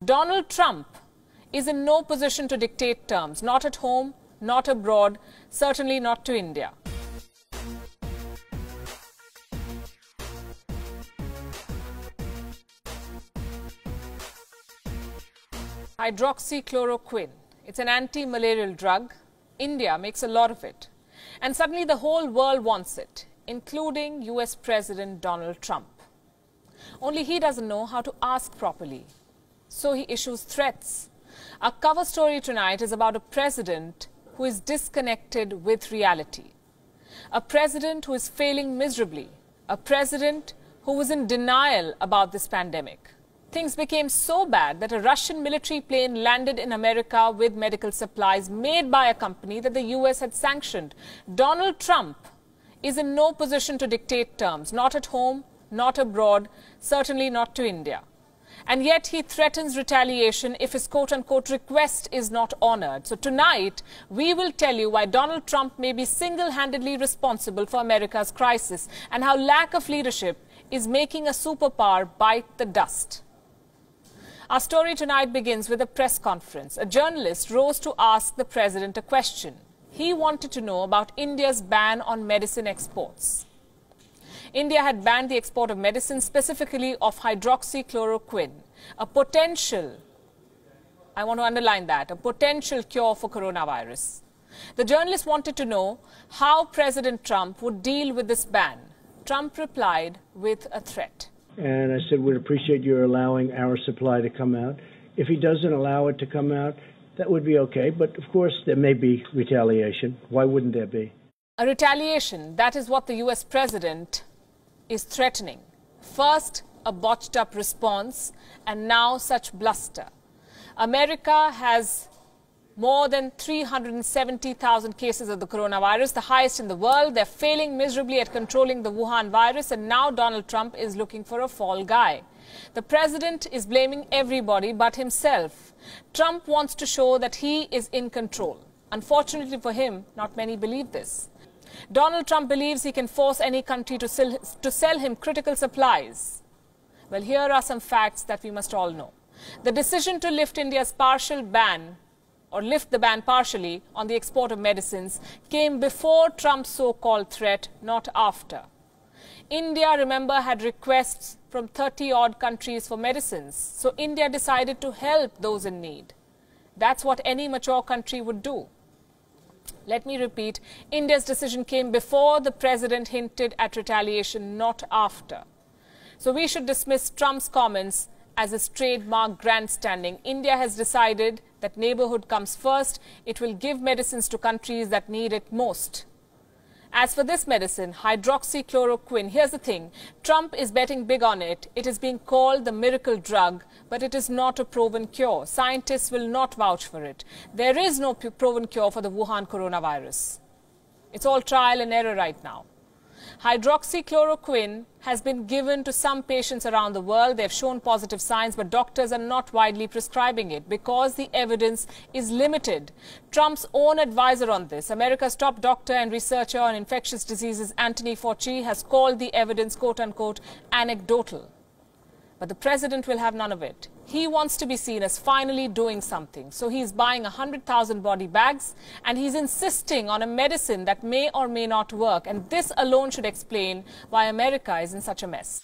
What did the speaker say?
Donald Trump is in no position to dictate terms, not at home, not abroad, certainly not to India. Hydroxychloroquine. It's an anti-malarial drug. India makes a lot of it. And suddenly the whole world wants it, including US President Donald Trump. Only he doesn't know how to ask properly. So he issues threats. Our cover story tonight is about a president who is disconnected with reality. A president who is failing miserably. A president who was in denial about this pandemic. Things became so bad that a Russian military plane landed in America with medical supplies made by a company that the US had sanctioned. Donald Trump is in no position to dictate terms, not at home, not abroad, certainly not to India. And yet he threatens retaliation if his quote-unquote request is not honored. So tonight, we will tell you why Donald Trump may be single-handedly responsible for America's crisis and how lack of leadership is making a superpower bite the dust. Our story tonight begins with a press conference. A journalist rose to ask the president a question. He wanted to know about India's ban on medicine exports. India had banned the export of medicine, specifically of hydroxychloroquine, a potential, I want to underline that, a potential cure for coronavirus. The journalist wanted to know how President Trump would deal with this ban. Trump replied with a threat. And I said, we'd appreciate your allowing our supply to come out. If he doesn't allow it to come out, that would be okay. But of course, there may be retaliation. Why wouldn't there be? A retaliation, that is what the US president is threatening. First, a botched up response, and now such bluster. America has more than 370,000 cases of the coronavirus, the highest in the world. They're failing miserably at controlling the Wuhan virus, and now Donald Trump is looking for a fall guy. The president is blaming everybody but himself. Trump wants to show that he is in control. Unfortunately for him, not many believe this. Donald Trump believes he can force any country to sell him critical supplies. Well, here are some facts that we must all know. The decision to lift India's partial ban or lift the ban partially on the export of medicines came before Trump's so-called threat, not after. India, remember, had requests from 30-odd countries for medicines. So India decided to help those in need. That's what any mature country would do. Let me repeat, India's decision came before the president hinted at retaliation, not after. So we should dismiss Trump's comments as his trademark grandstanding. India has decided that neighborhood comes first. It will give medicines to countries that need it most. As for this medicine, hydroxychloroquine, here's the thing. Trump is betting big on it. It is being called the miracle drug, but it is not a proven cure. Scientists will not vouch for it. There is no proven cure for the Wuhan coronavirus. It's all trial and error right now. Hydroxychloroquine has been given to some patients around the world. They've shown positive signs, but doctors are not widely prescribing it because the evidence is limited. Trump's own advisor on this, America's top doctor and researcher on infectious diseases, Anthony Fauci, has called the evidence, quote-unquote, anecdotal. But the president will have none of it. He wants to be seen as finally doing something. So he's buying 100,000 body bags and he's insisting on a medicine that may or may not work. And this alone should explain why America is in such a mess.